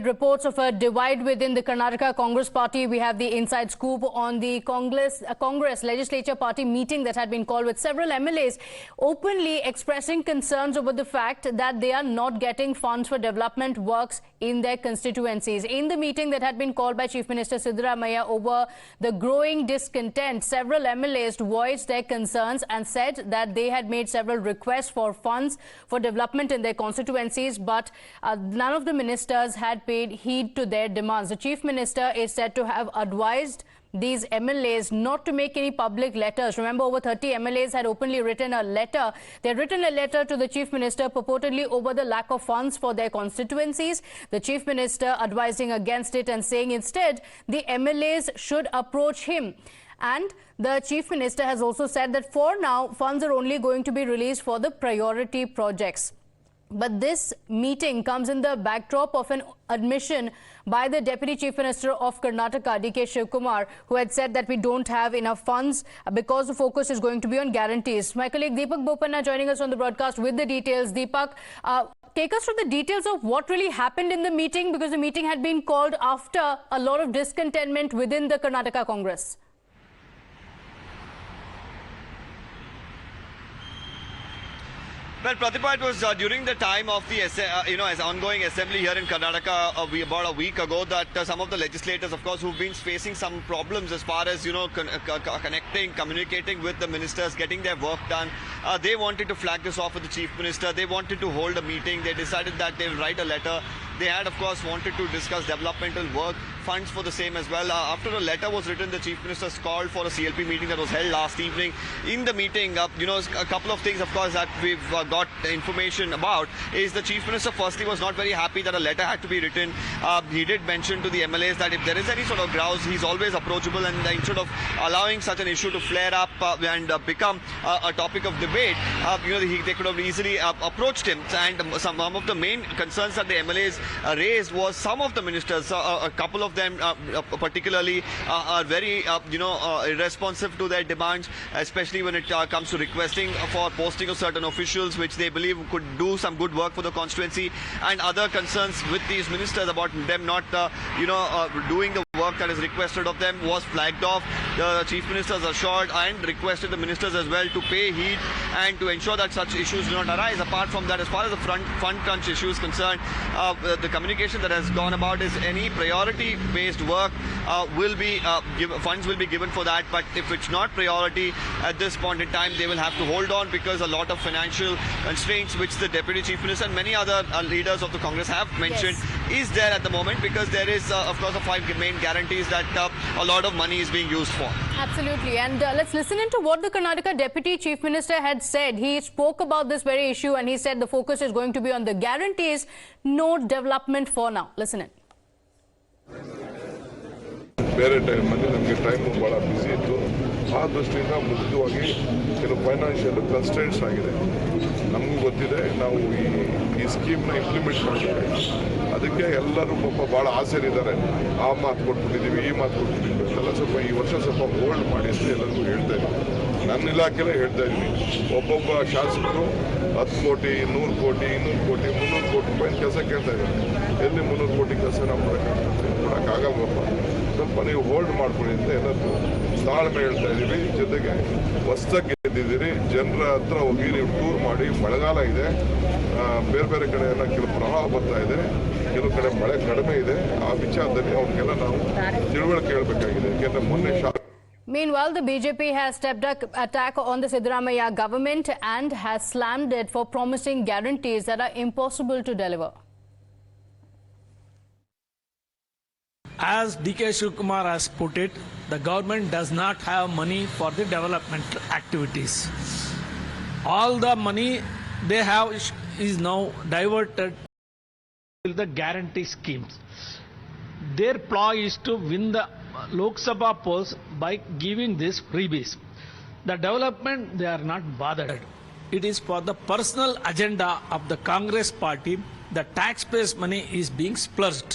Reports of a divide within the Karnataka Congress Party. We have the inside scoop on the Congress Legislature Party meeting that had been called, with several MLAs openly expressing concerns over the fact that they are not getting funds for development works in their constituencies. In the meeting that had been called by Chief Minister Siddaramaiah over the growing discontent, several MLAs voiced their concerns and said that they had made several requests for funds for development in their constituencies, but none of the ministers had paid heed to their demands. The Chief Minister is said to have advised these MLAs not to make any public letters. Remember, over 30 MLAs had openly written a letter. They had written a letter to the Chief Minister purportedly over the lack of funds for their constituencies. The Chief Minister advising against it and saying instead the MLAs should approach him. And the Chief Minister has also said that for now, funds are only going to be released for the priority projects. But this meeting comes in the backdrop of an admission by the Deputy Chief Minister of Karnataka, D.K. Shivkumar, who had said that we don't have enough funds because the focus is going to be on guarantees. My colleague Deepak Bopanna joining us on the broadcast with the details. Deepak, take us through the details of what really happened in the meeting, because the meeting had been called after a lot of discontentment within the Karnataka Congress. Well, Pratibha, it was during the time of the as ongoing assembly here in Karnataka about a week ago that some of the legislators, of course, who've been facing some problems as far as communicating with the ministers, getting their work done, they wanted to flag this off with the Chief Minister. They wanted to hold a meeting. They decided that they'll write a letter. They had, of course, wanted to discuss developmental work, funds for the same as well. After a letter was written, the Chief Minister called for a CLP meeting that was held last evening. In the meeting, a couple of things, of course, that we've got information about is the Chief Minister firstly was not very happy that a letter had to be written. He did mention to the MLAs that if there is any sort of grouse, he's always approachable, and instead of allowing such an issue to flare up and become a topic of debate, they could have easily approached him. And some of the main concerns that the MLAs raised was some of the ministers, a couple of them particularly are very irresponsive to their demands, especially when it comes to requesting for posting of certain officials which they believe could do some good work for the constituency, and other concerns with these ministers about them not doing the work that is requested of them was flagged off. The Chief Ministers assured and requested the ministers as well to pay heed and to ensure that such issues do not arise. Apart from that, as far as the fund crunch issue is concerned, the communication that has gone about is any priority based work funds will be given for that, but if it's not priority at this point in time, they will have to hold on, because a lot of financial constraints which the Deputy Chief Minister and many other leaders of the Congress have mentioned is there at the moment, because there is of course the 5 main guarantees that a lot of money is being used for. Absolutely. And let's listen into what the Karnataka Deputy Chief Minister had said. He spoke about this very issue and he said the focus is going to be on the guarantees, no development for now. Listen in. ಬೇರೆ ಟೈಮಲ್ಲಿ ನಮಗೆ time ಭಾಳ busy ಇತ್ತು. ಆ ದೃಷ್ಟಿಯಿಂದ ಮುಖ್ಯವಾಗಿ ಕೆಲವು financial constants ಆಗಿದೆ. ನಮಗೂ ಗೊತ್ತಿದೆ, ನಾವು ಈ ಸ್ಕೀಮ್ನ ಇಂಪ್ಲಿಮೆಂಟ್ ಮಾಡಬೇಕಾಗಿದೆ. ಅದಕ್ಕೆ ಎಲ್ಲರೂ ಪಾಪ ಭಾಳ ಆಸೆರಿದ್ದಾರೆ. ಆ ಮಾತು ಕೊಟ್ಬಿಟ್ಟಿದ್ದೀವಿ, ಈ ಮಾತು ಕೊಟ್ಬಿಟ್ಟಿದ್ದೀವಿ ಅಂತೆಲ್ಲ ಸ್ವಲ್ಪ ಈ ವರ್ಷ ಸ್ವಲ್ಪ ಹೋಲ್ಡ್ ಮಾಡಿ ಅಂತ ಎಲ್ಲರಿಗೂ ಹೇಳ್ತಾ ಇದ್ದೀವಿ. ನನ್ನ ಇಲಾಖೆಲೇ ಹೇಳ್ತಾ ಇದ್ದೀನಿ, ಒಬ್ಬೊಬ್ಬ ಶಾಸಕರು 10 ಕೋಟಿ, 100 ಕೋಟಿ, 200 ಕೋಟಿ, 300 ಕೋಟಿ ರೂಪಾಯಿ ಕೆಲಸ ಕೇಳ್ತಾ ಇದ್ದಾರೆ. ಎಲ್ಲಿ 300 ಕೋಟಿ ಕೆಲಸ ನಾವು ಕೊಡೋಕ್ಕಾಗಲ್ವಪ್ಪ, ಸ್ವಲ್ಪ ನೀವು ಹೋಲ್ಡ್ ಮಾಡ್ಕೊಳ್ಳಿ ಅಂತ ಎಲ್ಲರೂ ತಾಳ್ಮೆ ಹೇಳ್ತಾ ಇದ್ದೀವಿ. ಜೊತೆಗೆ ಹೊಸ್ದಾಗಿ ಗೆದ್ದಿದ್ದೀರಿ, ಜನರ ಹತ್ರ ಹೋಗಿ ನೀವು ಟೂರ್ ಮಾಡಿ. ಮಳೆಗಾಲ ಇದೆ, ಬೇರೆ ಬೇರೆ ಕಡೆ ಎಲ್ಲ ಕೆಲವು ಪ್ರವಾಹ ಬರ್ತಾ ಇದೆ, ಕೆಲವು ಕಡೆ ಮಳೆ ಕಡಿಮೆ ಇದೆ. ಆ ವಿಚಾರದಲ್ಲಿ ಅವ್ರಿಗೆಲ್ಲ ನಾವು ತಿಳುವಳಿಕೆ ಹೇಳಬೇಕಾಗಿದೆ. ಯಾಕೆಂದರೆ ಮೊನ್ನೆ Meanwhile, the BJP has stepped up attack on the Siddaramaiah government and has slammed it for promising guarantees that are impossible to deliver. As D.K. Shivkumar has put it, the government does not have money for the development activities. All the money they have is now diverted to the guarantee schemes. Their ploy is to win the Lok Sabha polls by giving this freebies. The development, they are not bothered. It is for the personal agenda of the Congress Party. The taxpayers' money is being splurged.